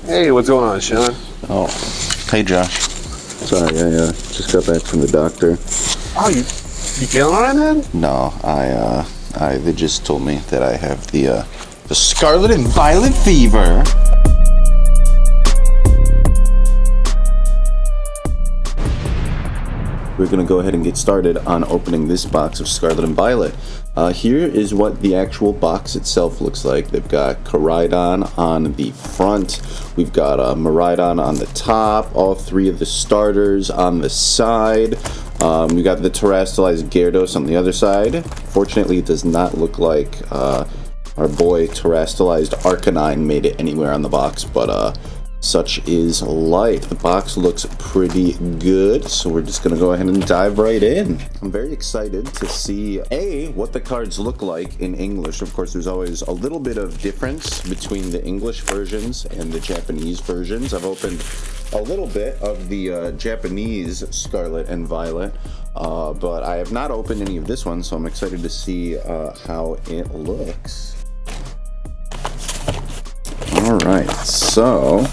Hey, what's going on, Sean? Oh, hey Josh. Sorry, I just got back from the doctor. Oh, you feeling alright, man? No, they just told me that I have the Scarlet and Violet fever. We're gonna go ahead and get started on opening this box of Scarlet and Violet. Here is what the actual box itself looks like. They've got Koraidon on the front. We've got Miraidon on the top. All three of the starters on the side. We got the terastallized Gyarados on the other side. Fortunately, it does not look like our boy terastallized Arcanine made it anywhere on the box, but such is life. The box looks pretty good, so we're just gonna go ahead and dive right in. I'm very excited to see what the cards look like in English. Of course, there's always a little bit of difference between the English versions and the Japanese versions. I've opened a little bit of the Japanese Scarlet and Violet, but I have not opened any of this one, so I'm excited to see how it looks. Alright, so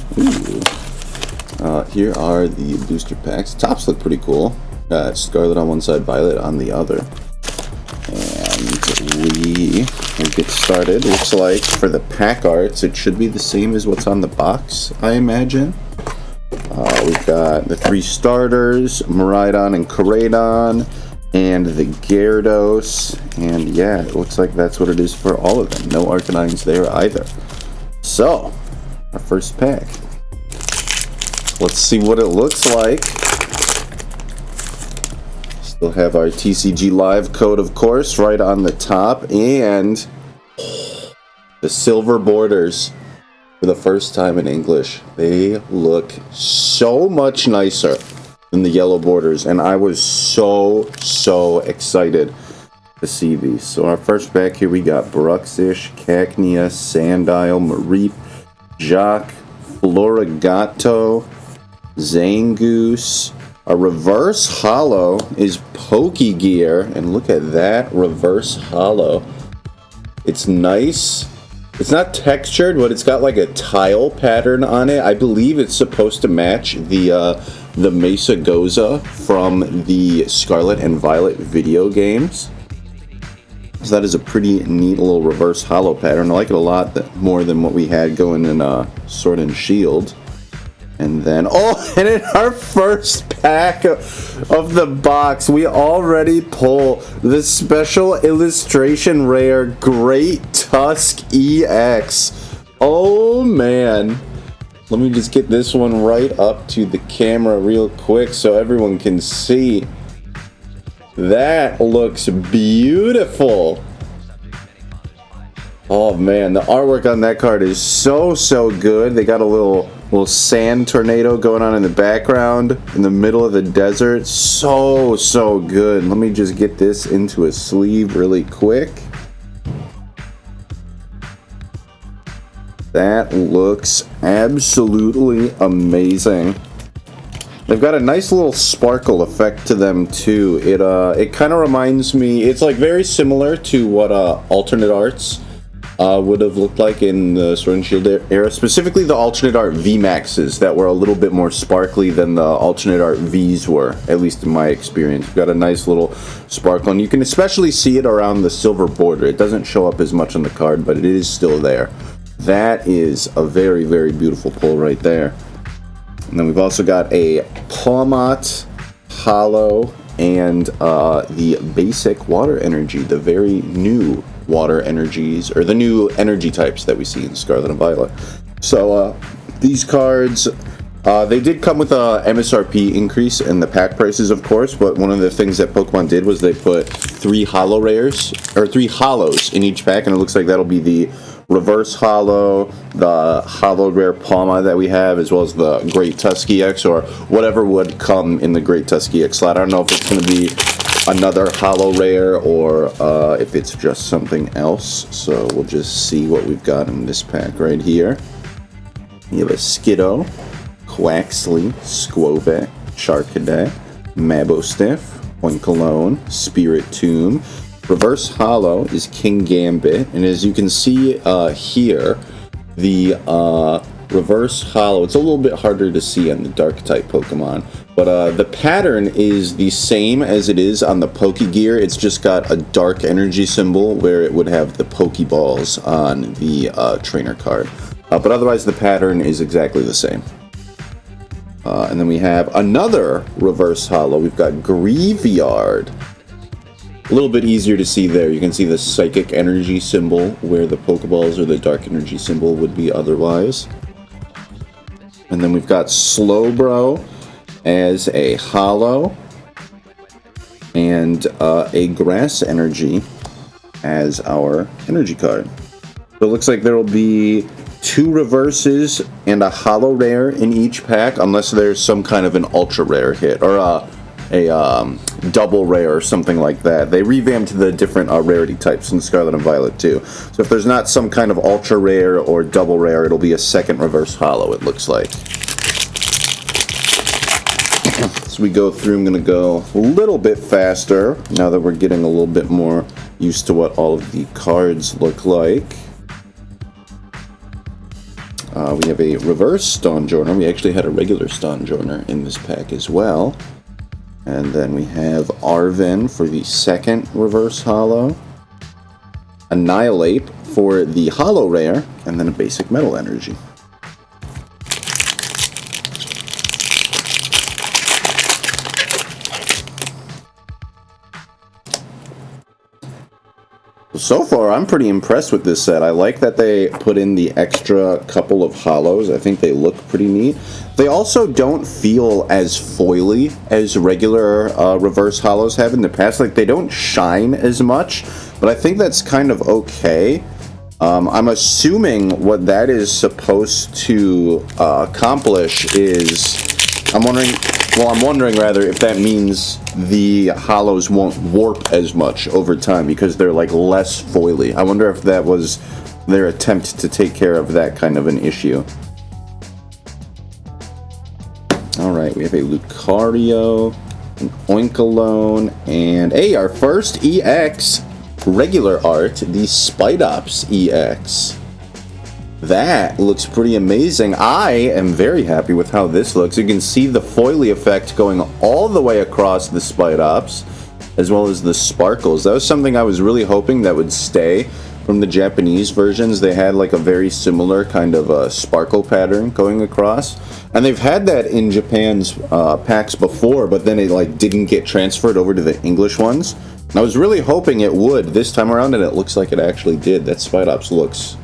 here are the booster packs. Tops look pretty cool. Got Scarlet on one side, Violet on the other. And we will get started. Looks like for the pack arts, it should be the same as what's on the box, I imagine. We've got the three starters, Miraidon and Koraidon, and the Gyarados. And yeah, it looks like that's what it is for all of them. No Arcanines there either. So, our first pack. Let's see what it looks like. Still have our TCG Live code, of course, right on the top. And the silver borders for the first time in English. They look so much nicer than the yellow borders. And I was so excited to see these. So our first pack here, we got Bruxish, Cacnea, Sandile, Mareep, Jock, Florigato, Zangoose. A reverse holo is Pokegear, and look at that reverse holo. It's nice. It's not textured, but it's got like a tile pattern on it. I believe it's supposed to match the Mesa Goza from the Scarlet and Violet video games. So that is a pretty neat little reverse holo pattern. I like it a lot more than what we had going in Sword and Shield. And then, and in our first pack of the box, we already pull the special illustration rare Great Tusk EX. Oh man. Let me just get this one right up to the camera real quick so everyone can see. That looks beautiful. Oh man, the artwork on that card is so good. They got a little sand tornado going on in the background in the middle of the desert. So good. Let me just get this into a sleeve really quick. That looks absolutely amazing. They've got a nice little sparkle effect to them too. It kind of reminds me, it's like very similar to what alternate arts would have looked like in the Sword and Shield era. Specifically the alternate art VMAXs that were a little bit more sparkly than the alternate art Vs were, at least in my experience. We've got a nice little sparkle, and you can especially see it around the silver border. It doesn't show up as much on the card, but it is still there. That is a very beautiful pull right there. And then we've also got a Pawmot holo and the basic water energy, the very new water energies, or the new energy types that we see in Scarlet and Violet. So these cards, they did come with a MSRP increase in the pack prices, of course, but one of the things that Pokemon did was they put three holo rares, or three holos in each pack, and it looks like that'll be the reverse holo, the holo rare Palma that we have, as well as the Great Tusk EX, or whatever would come in the Great Tusk EX slot. I don't know if it's going to be another holo rare or if it's just something else, so we'll just see what we've got in this pack right here. You have a Skiddo, Quaxley, Squovek, Charcadet, Mabostiff, Oinkologne, Spirit Tomb. Reverse holo is King Gambit, and as you can see here, the reverse hollow. It's a little bit harder to see on the dark type Pokemon, but the pattern is the same as it is on the Pokegear. It's just got a dark energy symbol where it would have the Pokeballs on the trainer card. But otherwise, the pattern is exactly the same. And then we have another reverse hollow. We've got Graveyard. A little bit easier to see there. You can see the psychic energy symbol where the Pokeballs or the dark energy symbol would be otherwise. And then we've got Slowbro as a hollow. And a grass energy as our energy card. So it looks like there will be 2 reverses and a hollow rare in each pack, unless there's some kind of an ultra rare hit, or a double rare or something like that. They revamped the different rarity types in Scarlet and Violet too. So if there's not some kind of ultra rare or double rare, it'll be a second reverse hollow, it looks like. As we go through, I'm going to go a little bit faster now that we're getting a little bit more used to what all of the cards look like. We have a reverse Stonjourner. We actually had a regular Stonjourner in this pack as well. And then we have Arven for the second reverse hollow. Annihilate for the hollow rare. And then a basic metal energy. So far, I'm pretty impressed with this set. I like that they put in the extra couple of hollows. I think they look pretty neat. They also don't feel as foily as regular reverse hollows have in the past. Like, they don't shine as much, but I think that's kind of okay. I'm assuming what that is supposed to accomplish is... I'm wondering rather if that means the hollows won't warp as much over time because they're like less foily. I wonder if that was their attempt to take care of that kind of an issue. Alright, we have a Lucario, an Oinkologne, and hey, our first EX regular art, the Spidops EX. That looks pretty amazing. I am very happy with how this looks. You can see the foily effect going all the way across the Spidops, as well as the sparkles. That was something I was really hoping that would stay from the Japanese versions. They had like a very similar kind of sparkle pattern going across. And they've had that in Japan's packs before, but then it like didn't get transferred over to the English ones. And I was really hoping it would this time around, and it looks like it actually did. That Spidops looks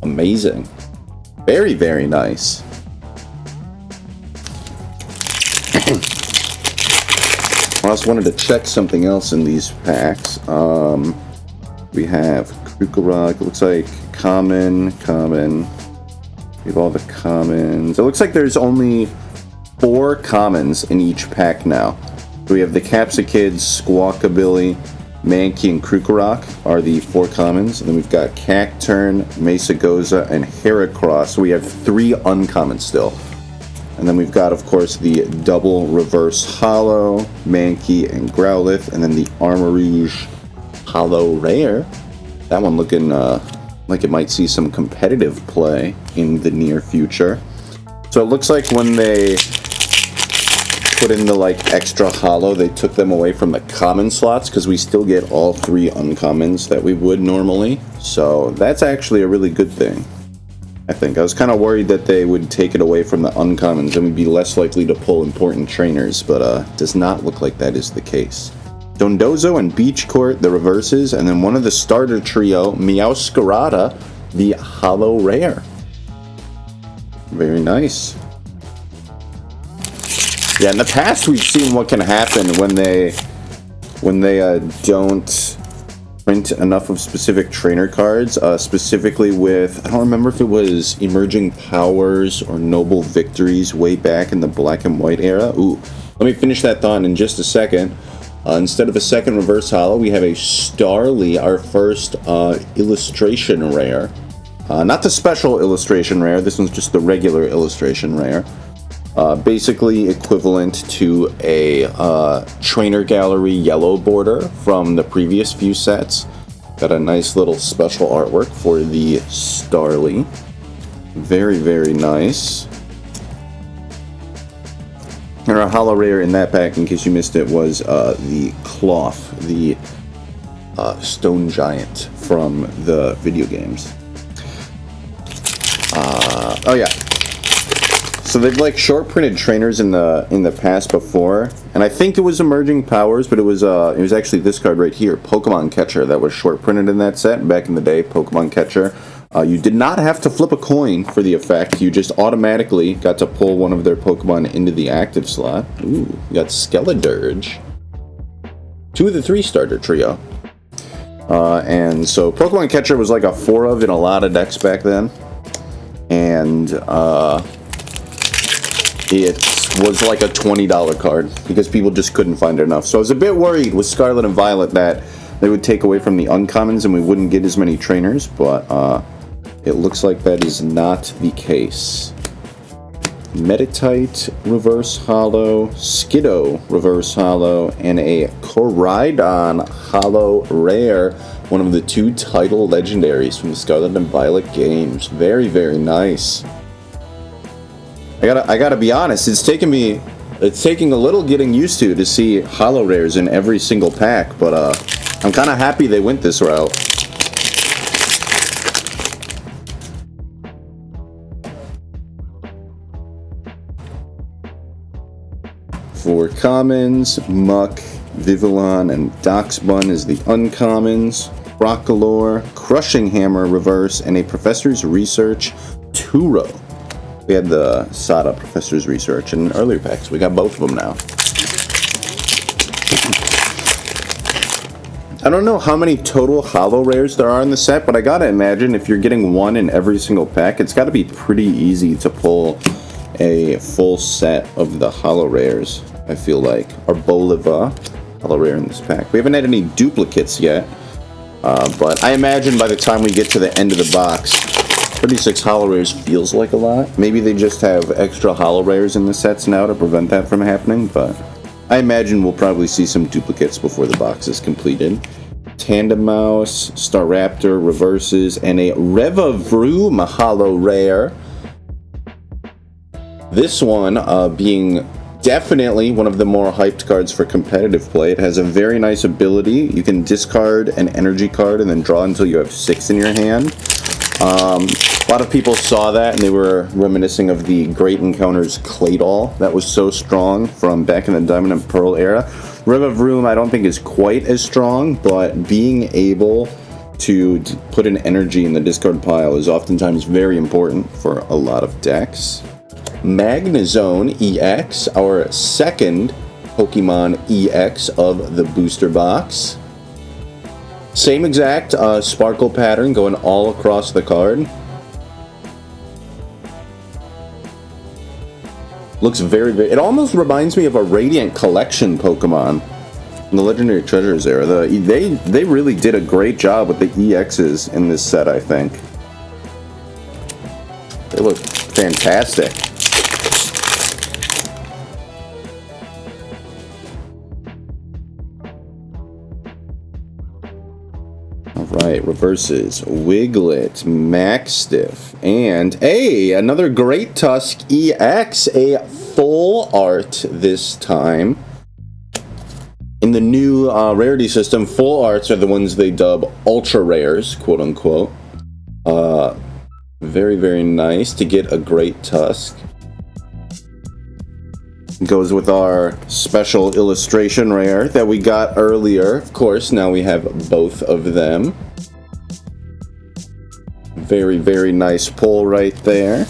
amazing. Very, very nice. I also wanted to check something else in these packs. We have Krukorok. It looks like common. We have all the commons. It looks like there's only 4 commons in each pack now. So we have the Capsikids, Squawkabilly, Mankey, and Krukorok are the 4 commons. And then we've got Cacturn, Mesagoza, and Heracross. So we have 3 uncommons still. And then we've got, of course, the double reverse hollow, Mankey, and Growlithe. And then the Armarouge hollow rare. That one looking like it might see some competitive play in the near future. So it looks like when they put in the like extra hollow, they took them away from the common slots because we still get all 3 uncommons that we would normally. So that's actually a really good thing, I think. I was kind of worried that they would take it away from the uncommons and we'd be less likely to pull important trainers, but does not look like that is the case. Dondozo and Beach Court, the reverses, and then one of the starter trio, Meowscarada, the hollow rare. Very nice. Yeah, in the past we've seen what can happen when they don't print enough of specific trainer cards, specifically with, I don't remember if it was Emerging Powers or Noble Victories way back in the Black and White era. Ooh, let me finish that thought in just a second. Instead of a second reverse hollow, we have a Starly, our first illustration rare. Not the special illustration rare, this one's just the regular illustration rare. Basically equivalent to a Trainer Gallery yellow border from the previous few sets. Got a nice little special artwork for the Starly. Very, very nice. And our holo rare in that pack, in case you missed it, was the Cloth, the stone giant from the video games. Oh yeah. So they've like short printed trainers in the past before, and I think it was Emerging Powers, but it was actually this card right here, Pokemon Catcher, that was short printed in that set back in the day. Pokemon Catcher. You did not have to flip a coin for the effect. You just automatically got to pull one of their Pokemon into the active slot. Ooh, you got Skeledirge. 2 of the 3 starter trio. And so Pokemon Catcher was like a 4 of in a lot of decks back then. And it was like a $20 card because people just couldn't find enough. So I was a bit worried with Scarlet and Violet that they would take away from the uncommons and we wouldn't get as many trainers, but it looks like that is not the case. Meditite reverse holo, Skiddo reverse holo, and a Koraidon holo rare. One of the 2 title legendaries from the Scarlet and Violet games. Very, very nice. I gotta be honest, it's taking a little getting used to see holo rares in every single pack, but I'm kind of happy they went this route. For commons, Muck, Vivillon, and Doxbun is the uncommons. Broccolore, Crushing Hammer reverse, and a Professor's Research Turo. We had the Sada Professor's Research in earlier packs. We got both of them now. I don't know how many total holo rares there are in the set, but I gotta imagine if you're getting 1 in every single pack, it's gotta be pretty easy to pull a full set of the holo rares, I feel like. Arboliva, holo rare in this pack. We haven't had any duplicates yet, but I imagine by the time we get to the end of the box, 36 holo rares feels like a lot. Maybe they just have extra holo rares in the sets now to prevent that from happening, but I imagine we'll probably see some duplicates before the box is completed. Tandemouse, Staraptor reverses, and a Revavroom holo rare. This one being definitely one of the more hyped cards for competitive play. It has a very nice ability. You can discard an energy card and then draw until you have 6 in your hand. A lot of people saw that and they were reminiscing of the Great Encounters Claydol. That was so strong from back in the Diamond and Pearl era. Revavroom I don't think is quite as strong, but being able to put an energy in the discard pile is oftentimes very important for a lot of decks. Magnezone EX, our second Pokemon EX of the booster box. Same exact sparkle pattern going all across the card. Looks very, very... It almost reminds me of a Radiant Collection Pokemon in the Legendary Treasures era. They really did a great job with the EXs in this set, I think. They look fantastic. Alright, reverses. Wiglet, Maxstiff, and another Great Tusk EX, a full art this time. In the new rarity system, full arts are the ones they dub ultra rares, quote unquote. Very, very nice to get a Great Tusk. Goes with our special illustration rare that we got earlier. Of course, now we have both of them. Very, very nice pull right there.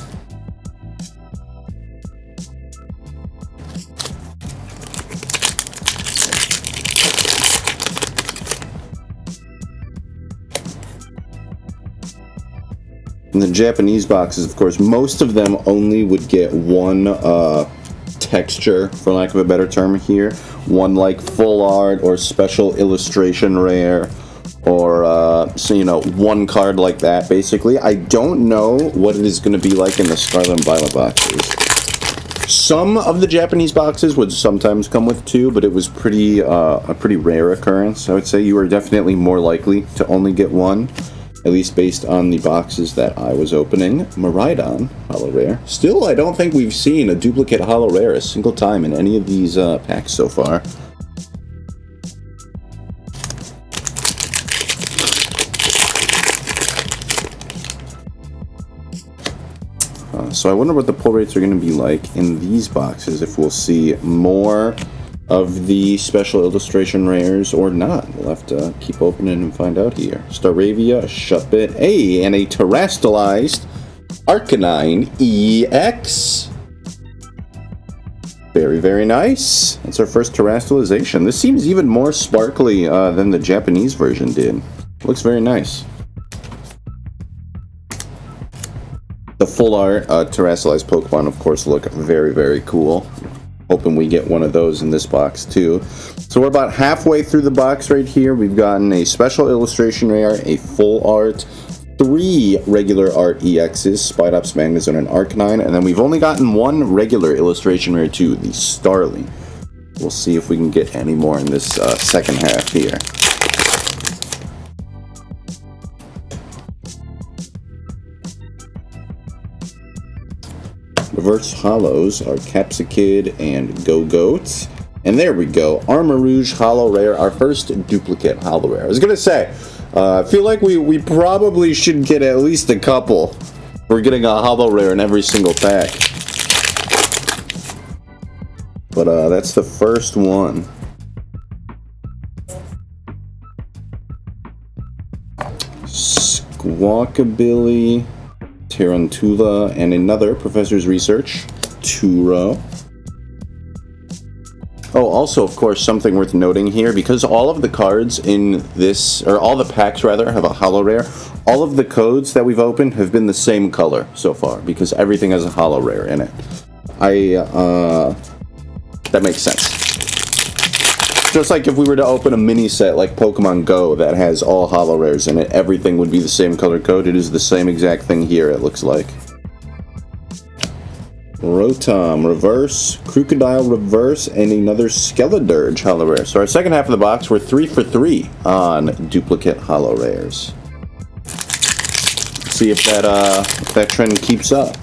In the Japanese boxes, of course, most of them only would get one texture, for lack of a better term here. One like full art or special illustration rare, or so, you know, one card like that, basically. I don't know what it is going to be like in the Scarlet and Violet boxes. Some of the Japanese boxes would sometimes come with 2, but it was a pretty rare occurrence. I would say you are definitely more likely to only get 1 at least based on the boxes that I was opening. Miraidon, Holo Rare. Still, I don't think we've seen a duplicate Holo Rare a single time in any of these packs so far. So I wonder what the pull rates are going to be like in these boxes, if we'll see more of the special illustration rares or not. We'll have to keep opening and find out here. Staravia, Shuppet, hey, and a terrestrialized Arcanine EX. Very, very nice. That's our first terrestrialization. This seems even more sparkly than the Japanese version did. Looks very nice. The full art terrestrialized Pokemon, of course, look very, very cool. Hoping we get one of those in this box too. So we're about halfway through the box right here. We've gotten a special illustration rare, a full art, 3 regular art EXs, Spidops, Magnezone, and Arcanine, and then we've only gotten 1 regular illustration rare too, the Starly. We'll see if we can get any more in this second half here. Reverse Holos are Capsicid and Go-Goat. And there we go. Armarouge Holo Rare, our first duplicate Holo Rare. I was going to say, I feel like we probably should get at least a couple. We're getting a Holo Rare in every single pack. But that's the first one. Squawkabilly, Tarantula, and another Professor's Research, Turo. Oh, also, of course, something worth noting here, because all of the cards in this, or all the packs, rather, have a Holo Rare, all of the codes that we've opened have been the same color so far, because everything has a Holo Rare in it. That makes sense. Just like if we were to open a mini set like Pokemon Go that has all Holo Rares in it, everything would be the same color code. It is the same exact thing here, it looks like. Rotom Reverse, Crocodile Reverse, and another Skeledirge Holo Rare. So our second half of the box, we're 3 for 3 on duplicate Holo Rares. See if that trend keeps up.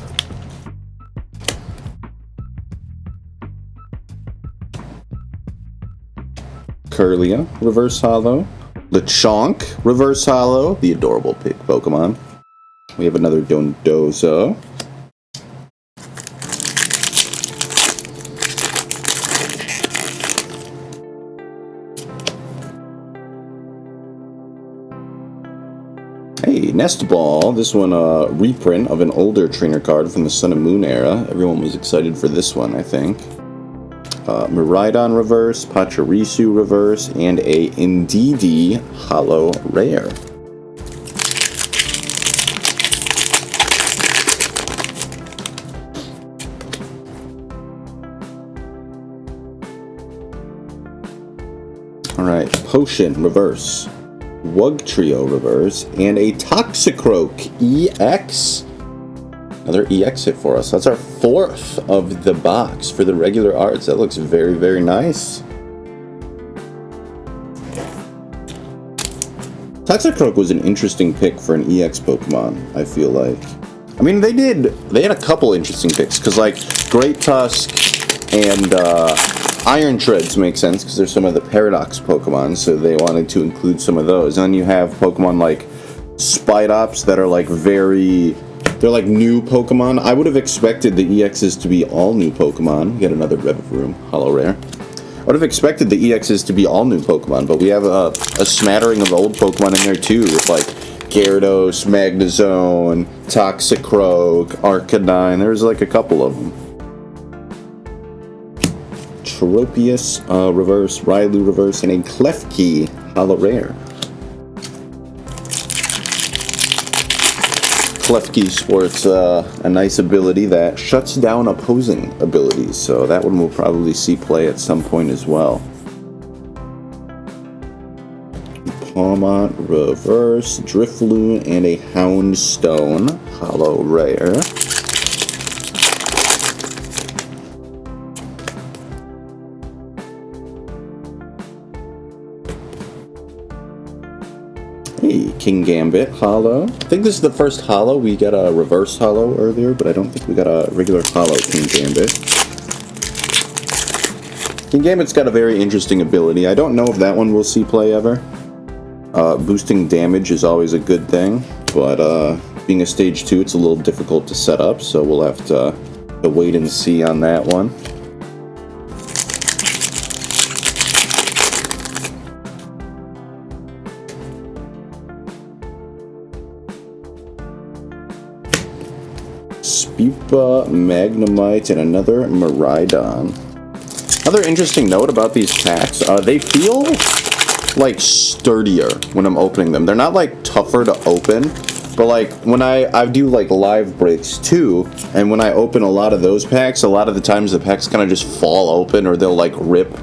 Curlia, Reverse Holo. Lechonk, Reverse Holo. The adorable pig Pokemon. We have another Dondozo. Hey, Nest Ball. This one a reprint of an older trainer card from the Sun and Moon era. Everyone was excited for this one, I think. Miraidon Reverse, Pachirisu Reverse, and a Indeedee Holo Rare. Alright, Potion Reverse, Wugtrio Reverse, and a Toxicroak EX. Another EX hit for us. That's our 4th of the box for the regular arts. That looks very, very nice. Toxicroak was an interesting pick for an EX Pokemon, I feel like. I mean, they had a couple interesting picks, because, like, Great Tusk and Iron Treads make sense, because they're some of the Paradox Pokemon, so they wanted to include some of those. And then you have Pokemon like Spidops that are, like, they're like new Pokemon. I would have expected the EXs to be all new Pokemon. Get another Revavroom Holo Rare. I would have expected the EXs to be all new Pokemon, but we have a smattering of old Pokemon in there too, with like Gyarados, Magnezone, Toxicroak, Arcanine. There's like a couple of them. Tropius Reverse, Railu Reverse, and a Klefki Holo Rare. Klefki sports a nice ability that shuts down opposing abilities, so that one will probably see play at some point as well. Pawmont Reverse, Drifloon, and a Houndstone Holo Rare. Hey, King Gambit holo. I think this is the first holo. We got a reverse holo earlier, but I don't think we got a regular holo King Gambit. King Gambit's got a very interesting ability. I don't know if that one will see play ever. Boosting damage is always a good thing, but being a stage 2, it's a little difficult to set up, so we'll have to wait and see on that one. Spupa, Magnemite, and another Miraidon. Another interesting note about these packs, they feel like sturdier when I'm opening them. They're not like tougher to open, but like when I do like live breaks too, and when I open a lot of those packs, a lot of the times the packs kind of just fall open, or they'll like rip,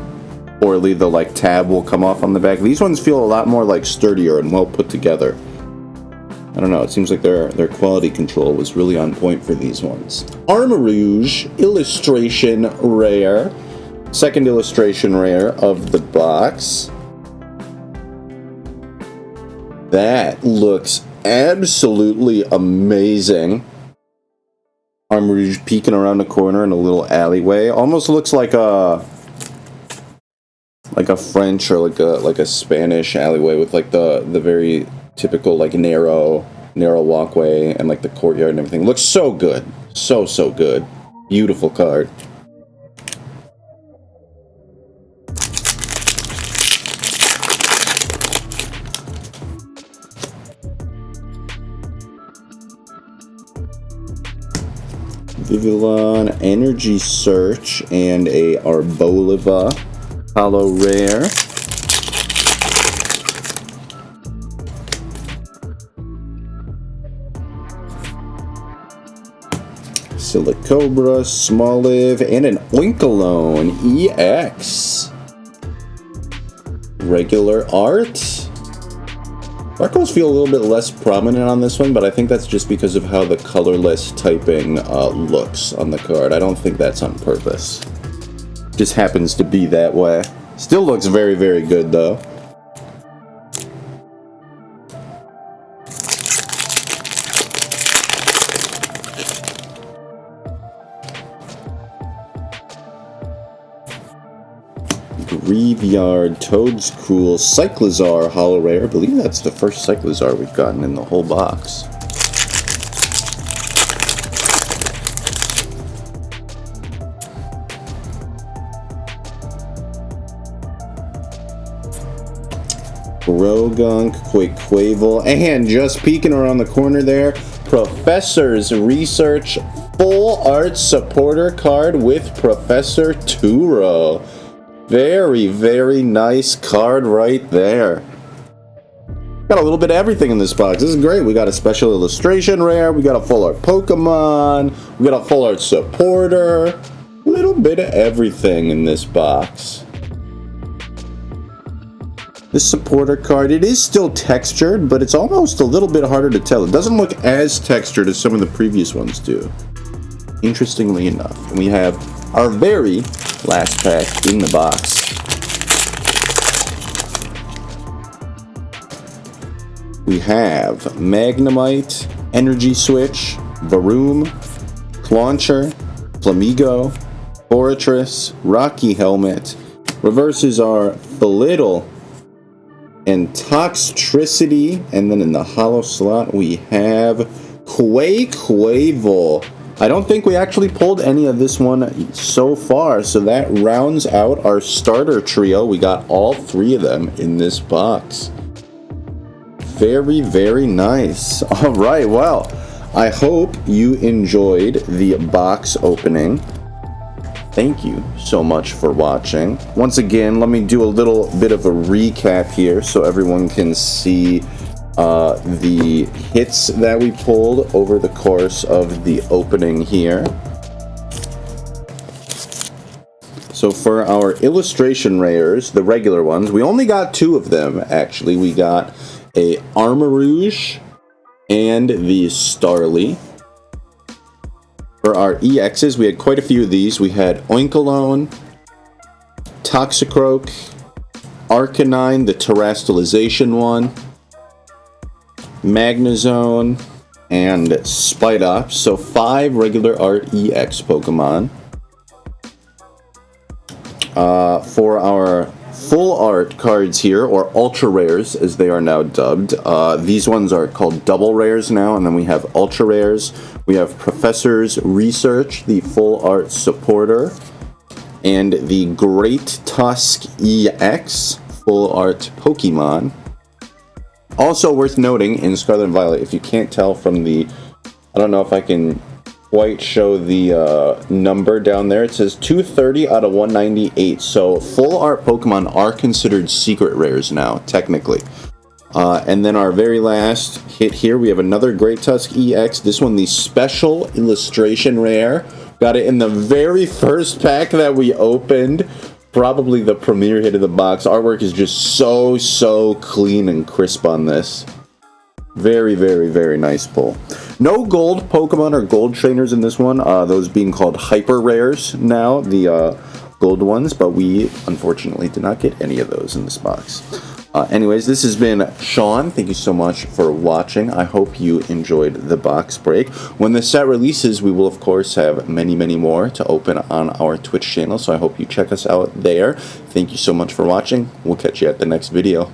or the like tab will come off on the back. These ones feel a lot more like sturdier and well put together. I don't know, it seems like their quality control was really on point for these ones. Armarouge illustration rare. Second illustration rare of the box. That looks absolutely amazing. Armarouge peeking around the corner in a little alleyway. Almost looks like a French or like a Spanish alleyway with like the very typical like narrow walkway and like the courtyard and everything. Looks so good. So good. Beautiful card. Vivillon, Energy Search, and a Arboliva holo rare. Silicobra, Smoliv, and an Oinkalone EX. Regular art. Sparkles feel a little bit less prominent on this one, but I think that's just because of how the colorless typing looks on the card. I don't think that's on purpose. Just happens to be that way. Still looks very, very good, though. Graveyard, Toadscruel, Cyclizar holo rare. I believe that's the first Cyclizar we've gotten in the whole box. Rogunk, Quaquaval, and just peeking around the corner there, Professor's Research Full Art Supporter card with Professor Turo. Very, very nice card right there. Got a little bit of everything in this box. This is great. We got a special illustration rare. We got a full art Pokemon. We got a full art supporter. A little bit of everything in this box. This supporter card, it is still textured, but it's almost a little bit harder to tell. It doesn't look as textured as some of the previous ones do. Interestingly enough. And we have our very last pack in the box. We have Magnemite, Energy Switch, Varoom, Clauncher, Flamigo, Fortress, Rocky Helmet. Reverses are Belittle and Toxtricity. And then in the holo slot we have Quaquaval. I don't think we actually pulled any of this one so far, so that rounds out our starter trio. We got all three of them in this box. Very, very nice. All right, well, I hope you enjoyed the box opening. Thank you so much for watching. Once again, let me do a little bit of a recap here so everyone can see the hits that we pulled over the course of the opening here. So for our illustration rares, the regular ones, we only got two of them actually. We got a Armarouge and the Starly. For our EXs, we had quite a few of these. We had Oinkalone, Toxicroak, Arcanine, the Terastallization one, Magnezone, and Spidops. So 5 regular art EX Pokemon. For our full art cards here, or ultra rares as they are now dubbed, these ones are called double rares now, and then we have ultra rares. We have Professor's Research, the full art supporter, and the Great Tusk EX full art Pokemon. Also worth noting in Scarlet and Violet, if you can't tell from the, I don't know if I can quite show the number down there, it says 230 out of 198. So full art Pokemon are considered secret rares now, technically. And then our very last hit here, we have another Great Tusk EX. This one, the special illustration rare. Got it in the very first pack that we opened. Probably the premier hit of the box. Artwork is just so clean and crisp on this. Very, very nice pull. No gold Pokemon or gold trainers in this one. Those being called hyper rares now, the gold ones. But we, unfortunately, did not get any of those in this box. Anyways, this has been Sean. Thank you so much for watching. I hope you enjoyed the box break. When the set releases, we will, of course, have many more to open on our Twitch channel. So I hope you check us out there. Thank you so much for watching. We'll catch you at the next video.